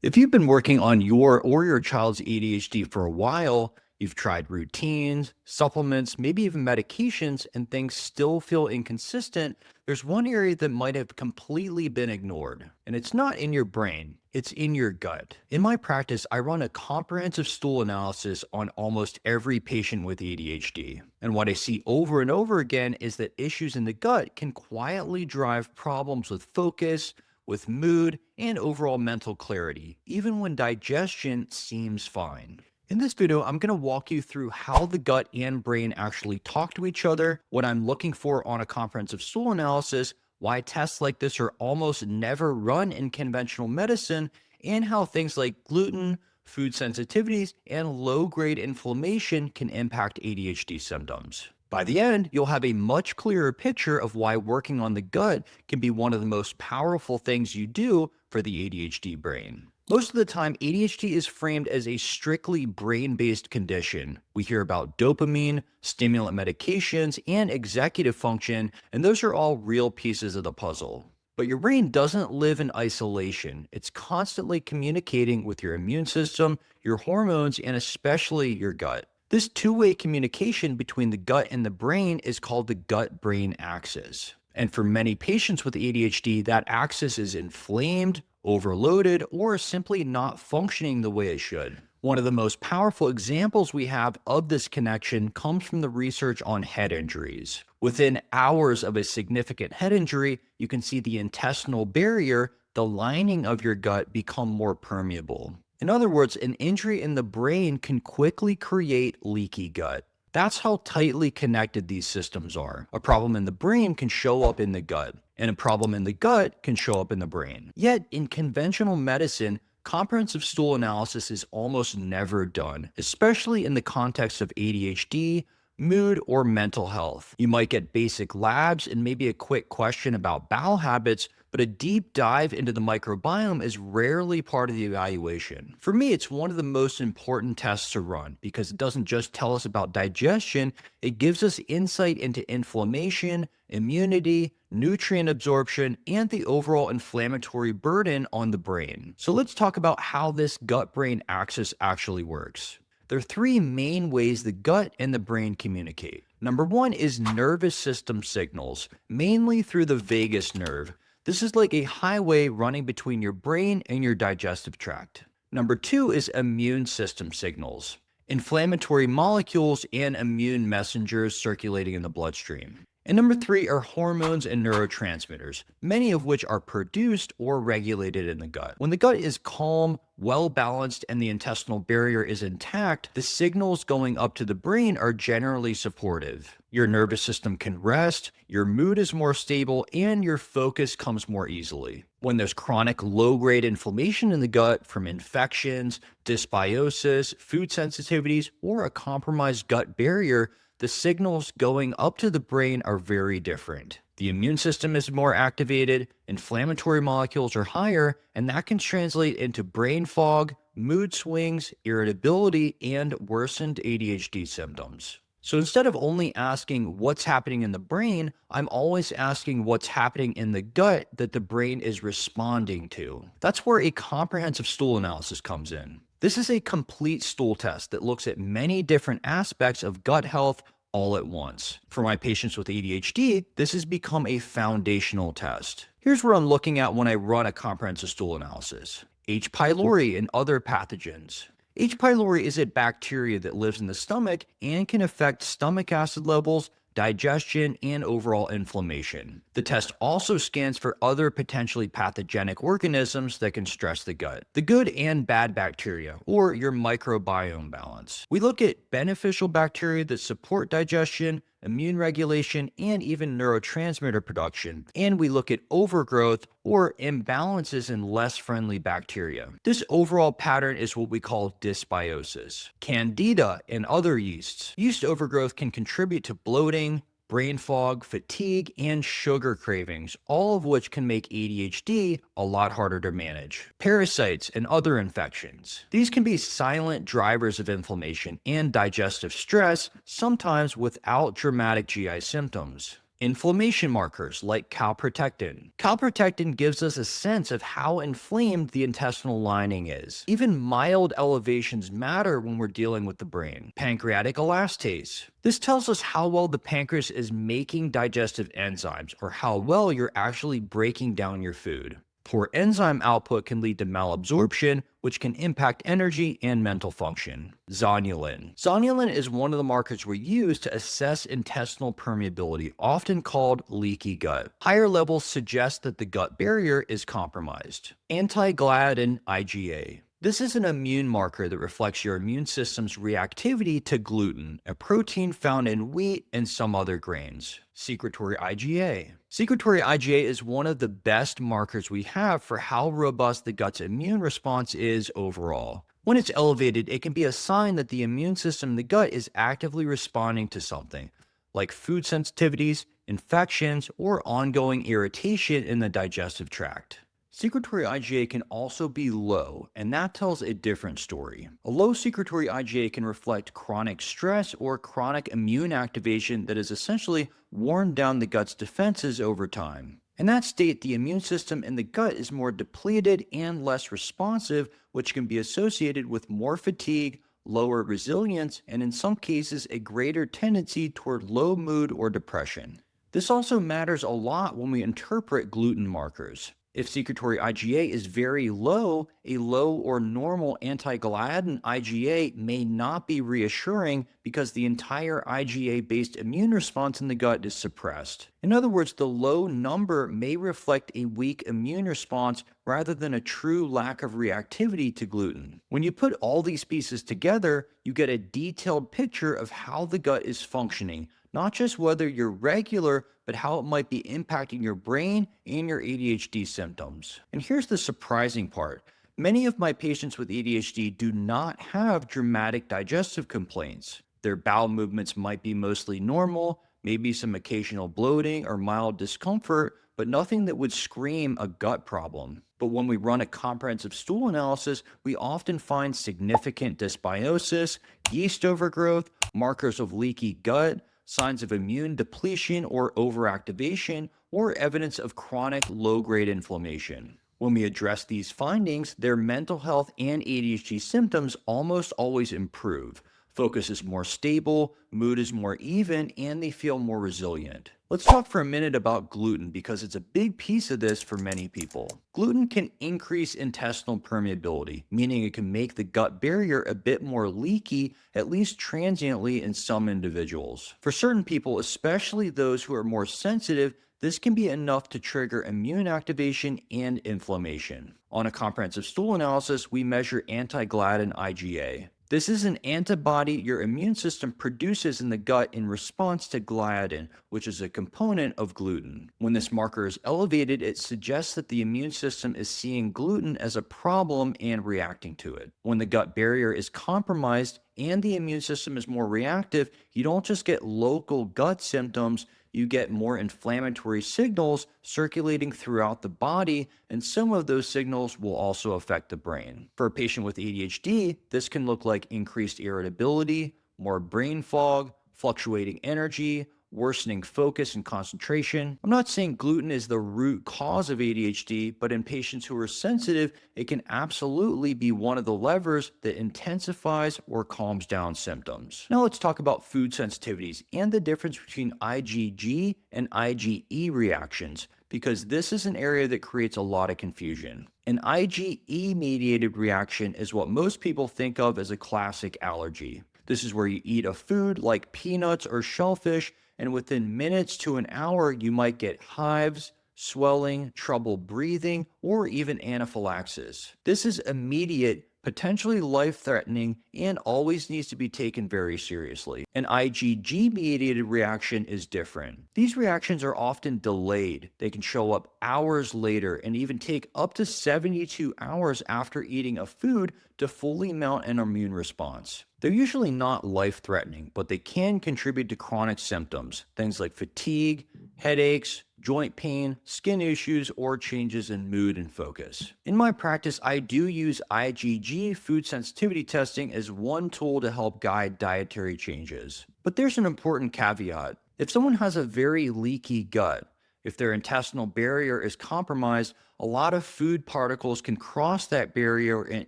If you've been working on your or your child's ADHD for a while, you've tried routines, supplements, maybe even medications, and things still feel inconsistent, there's one area that might have completely been ignored. And it's not in your brain, it's in your gut. In my practice, I run a comprehensive stool analysis on almost every patient with ADHD. And what I see over and over again is that issues in the gut can quietly drive problems with focus, with mood, and overall mental clarity, even when digestion seems fine. In this video, I'm going to walk you through how the gut and brain actually talk to each other, what I'm looking for on a comprehensive stool analysis, why tests like this are almost never run in conventional medicine, and how things like gluten, food sensitivities, and low-grade inflammation can impact ADHD symptoms. By the end, you'll have a much clearer picture of why working on the gut can be one of the most powerful things you do for the ADHD brain. Most of the time, ADHD is framed as a strictly brain-based condition. We hear about dopamine, stimulant medications, and executive function, and those are all real pieces of the puzzle. But your brain doesn't live in isolation. It's constantly communicating with your immune system, your hormones, and especially your gut. This two-way communication between the gut and the brain is called the gut-brain axis. And for many patients with ADHD, that axis is inflamed, overloaded, or simply not functioning the way it should. One of the most powerful examples we have of this connection comes from the research on head injuries. Within hours of a significant head injury, you can see the intestinal barrier, the lining of your gut, become more permeable. In other words, an injury in the brain can quickly create leaky gut. That's how tightly connected these systems are. A problem in the brain can show up in the gut, and a problem in the gut can show up in the brain. Yet, in conventional medicine, comprehensive stool analysis is almost never done, especially in the context of ADHD, mood, or mental health. You might get basic labs and maybe a quick question about bowel habits, but a deep dive into the microbiome is rarely part of the evaluation. For me, it's one of the most important tests to run because it doesn't just tell us about digestion, it gives us insight into inflammation, immunity, nutrient absorption, and the overall inflammatory burden on the brain. So let's talk about how this gut-brain axis actually works. There are three main ways the gut and the brain communicate. Number one is nervous system signals, mainly through the vagus nerve. This is like a highway running between your brain and your digestive tract. Number two is immune system signals, inflammatory molecules and immune messengers circulating in the bloodstream. And number three are hormones and neurotransmitters, many of which are produced or regulated in the gut. When the gut is calm, well balanced, and the intestinal barrier is intact, the signals going up to the brain are generally supportive. Your nervous system can rest, your mood is more stable, and your focus comes more easily. When there's chronic low-grade inflammation in the gut from infections, dysbiosis, food sensitivities, or a compromised gut barrier, the signals going up to the brain are very different. The immune system is more activated, inflammatory molecules are higher, and that can translate into brain fog, mood swings, irritability, and worsened ADHD symptoms. So instead of only asking what's happening in the brain, I'm always asking what's happening in the gut that the brain is responding to. That's where a comprehensive stool analysis comes in. This is a complete stool test that looks at many different aspects of gut health all at once. For my patients with ADHD, this has become a foundational test. Here's what I'm looking at when I run a comprehensive stool analysis. H. pylori and other pathogens. H. pylori is a bacteria that lives in the stomach and can affect stomach acid levels, digestion, and overall inflammation. The test also scans for other potentially pathogenic organisms that can stress the gut, the good and bad bacteria, or your microbiome balance. We look at beneficial bacteria that support digestion, immune regulation, and even neurotransmitter production. And we look at overgrowth or imbalances in less friendly bacteria. This overall pattern is what we call dysbiosis. Candida and other yeasts. Yeast overgrowth can contribute to bloating, brain fog, fatigue, and sugar cravings, all of which can make ADHD a lot harder to manage. Parasites and other infections. These can be silent drivers of inflammation and digestive stress, sometimes without dramatic GI symptoms. Inflammation markers like calprotectin. Calprotectin gives us a sense of how inflamed the intestinal lining is. Even mild elevations matter when we're dealing with the brain. Pancreatic elastase. This tells us how well the pancreas is making digestive enzymes or how well you're actually breaking down your food. Poor enzyme output can lead to malabsorption, which can impact energy and mental function. Zonulin. Zonulin is one of the markers we use to assess intestinal permeability, often called leaky gut. Higher levels suggest that the gut barrier is compromised. Anti-gliadin IgA. This is an immune marker that reflects your immune system's reactivity to gluten, a protein found in wheat and some other grains. Secretory IgA. Secretory IgA is one of the best markers we have for how robust the gut's immune response is overall. When it's elevated, it can be a sign that the immune system in the gut is actively responding to something, like food sensitivities, infections, or ongoing irritation in the digestive tract. Secretory IgA can also be low, and that tells a different story. A low secretory IgA can reflect chronic stress or chronic immune activation that has essentially worn down the gut's defenses over time. In that state, the immune system in the gut is more depleted and less responsive, which can be associated with more fatigue, lower resilience, and in some cases, a greater tendency toward low mood or depression. This also matters a lot when we interpret gluten markers. If secretory IgA is very low, a low or normal anti-gliadin IgA may not be reassuring because the entire IgA-based immune response in the gut is suppressed. In other words, the low number may reflect a weak immune response rather than a true lack of reactivity to gluten. When you put all these pieces together, you get a detailed picture of how the gut is functioning, not just whether you're regular, but how it might be impacting your brain and your ADHD symptoms. And here's the surprising part. Many of my patients with ADHD do not have dramatic digestive complaints. Their bowel movements might be mostly normal, maybe some occasional bloating or mild discomfort, but nothing that would scream a gut problem. But when we run a comprehensive stool analysis, we often find significant dysbiosis, yeast overgrowth, markers of leaky gut, signs of immune depletion or overactivation, or evidence of chronic low-grade inflammation. When we address these findings, their mental health and ADHD symptoms almost always improve. Focus is more stable, mood is more even, and they feel more resilient. Let's talk for a minute about gluten because it's a big piece of this for many people. Gluten can increase intestinal permeability, meaning it can make the gut barrier a bit more leaky, at least transiently in some individuals. For certain people, especially those who are more sensitive, this can be enough to trigger immune activation and inflammation. On a comprehensive stool analysis, we measure anti-gliadin IgA. This is an antibody your immune system produces in the gut in response to gliadin, which is a component of gluten. When this marker is elevated, it suggests that the immune system is seeing gluten as a problem and reacting to it. When the gut barrier is compromised and the immune system is more reactive, you don't just get local gut symptoms, you get more inflammatory signals circulating throughout the body, and some of those signals will also affect the brain. For a patient with ADHD, this can look like increased irritability, more brain fog, fluctuating energy, worsening focus and concentration. I'm not saying gluten is the root cause of ADHD, but in patients who are sensitive, it can absolutely be one of the levers that intensifies or calms down symptoms. Now let's talk about food sensitivities and the difference between IgG and IgE reactions, because this is an area that creates a lot of confusion. An IgE-mediated reaction is what most people think of as a classic allergy. This is where you eat a food like peanuts or shellfish, and within minutes to an hour, you might get hives, swelling, trouble breathing, or even anaphylaxis. This is immediate, potentially life-threatening, and always needs to be taken very seriously. An IgG-mediated reaction is different. These reactions are often delayed. They can show up hours later and even take up to 72 hours after eating a food to fully mount an immune response. They're usually not life-threatening, but they can contribute to chronic symptoms, things like fatigue, headaches, joint pain, skin issues, or changes in mood and focus. In my practice, I do use IgG food sensitivity testing as one tool to help guide dietary changes. But there's an important caveat. If someone has a very leaky gut, if their intestinal barrier is compromised, a lot of food particles can cross that barrier and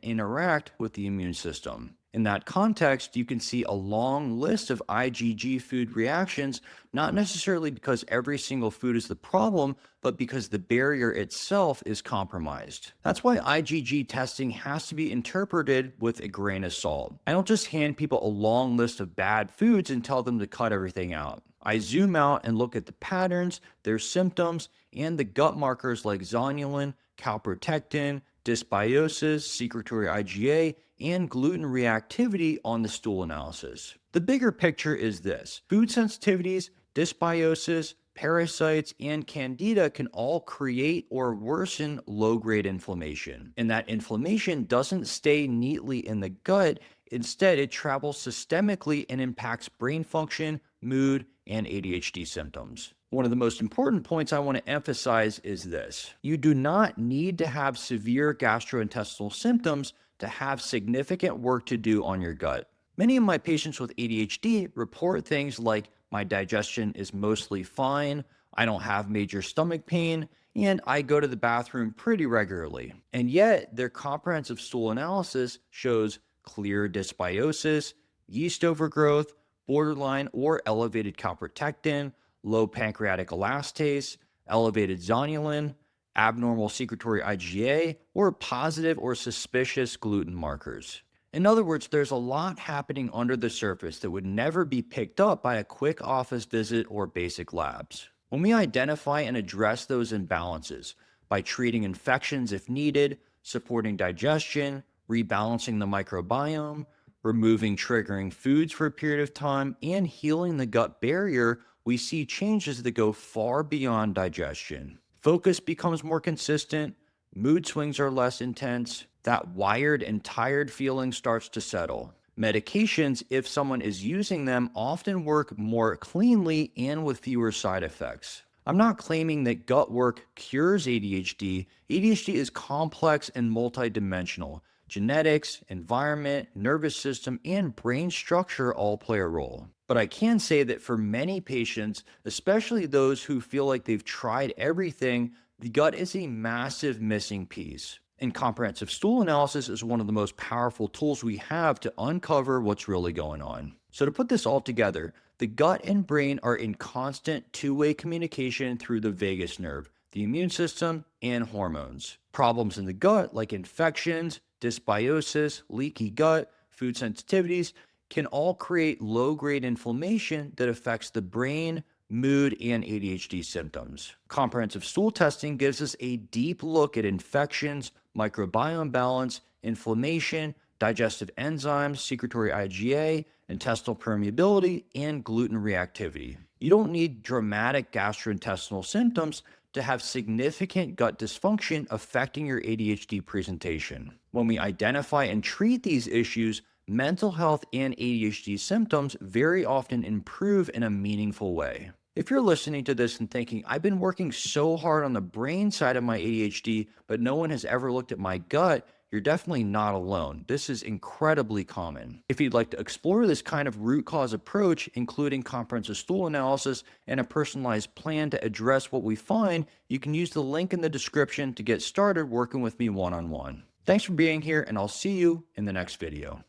interact with the immune system. In that context, you can see a long list of IgG food reactions, not necessarily because every single food is the problem, but because the barrier itself is compromised. That's why IgG testing has to be interpreted with a grain of salt. I don't just hand people a long list of bad foods and tell them to cut everything out. I zoom out and look at the patterns, their symptoms, and the gut markers like zonulin, calprotectin, dysbiosis, secretory IgA, and gluten reactivity on the stool analysis. The bigger picture is this: food sensitivities, dysbiosis, parasites, and candida can all create or worsen low grade inflammation. And that inflammation doesn't stay neatly in the gut. Instead, it travels systemically and impacts brain function, mood, and ADHD symptoms. One of the most important points I want to emphasize is this: you do not need to have severe gastrointestinal symptoms to have significant work to do on your gut. Many of my patients with ADHD report things like, my digestion is mostly fine, I don't have major stomach pain, and I go to the bathroom pretty regularly. And yet, their comprehensive stool analysis shows clear dysbiosis, yeast overgrowth, borderline or elevated calprotectin, low pancreatic elastase, elevated zonulin, abnormal secretory IgA, or positive or suspicious gluten markers. In other words, there's a lot happening under the surface that would never be picked up by a quick office visit or basic labs. When we identify and address those imbalances by treating infections if needed, supporting digestion, rebalancing the microbiome, removing triggering foods for a period of time, and healing the gut barrier, we see changes that go far beyond digestion. Focus becomes more consistent, mood swings are less intense, that wired and tired feeling starts to settle. Medications, if someone is using them, often work more cleanly and with fewer side effects. I'm not claiming that gut work cures ADHD. ADHD is complex and multidimensional. Genetics, environment, nervous system, and brain structure all play a role. But I can say that for many patients, especially those who feel like they've tried everything, the gut is a massive missing piece. And comprehensive stool analysis is one of the most powerful tools we have to uncover what's really going on. So, to put this all together, the gut and brain are in constant two-way communication through the vagus nerve, the immune system, and hormones. Problems in the gut, like infections, dysbiosis, leaky gut, food sensitivities, can all create low-grade inflammation that affects the brain, mood, and ADHD symptoms. Comprehensive stool testing gives us a deep look at infections, microbiome balance, inflammation, digestive enzymes, secretory IgA, intestinal permeability, and gluten reactivity. You don't need dramatic gastrointestinal symptoms to have significant gut dysfunction affecting your ADHD presentation. When we identify and treat these issues, mental health and ADHD symptoms very often improve in a meaningful way. If you're listening to this and thinking, I've been working so hard on the brain side of my ADHD, but no one has ever looked at my gut, you're definitely not alone. This is incredibly common. If you'd like to explore this kind of root cause approach, including comprehensive stool analysis and a personalized plan to address what we find, you can use the link in the description to get started working with me one-on-one. Thanks for being here, and I'll see you in the next video.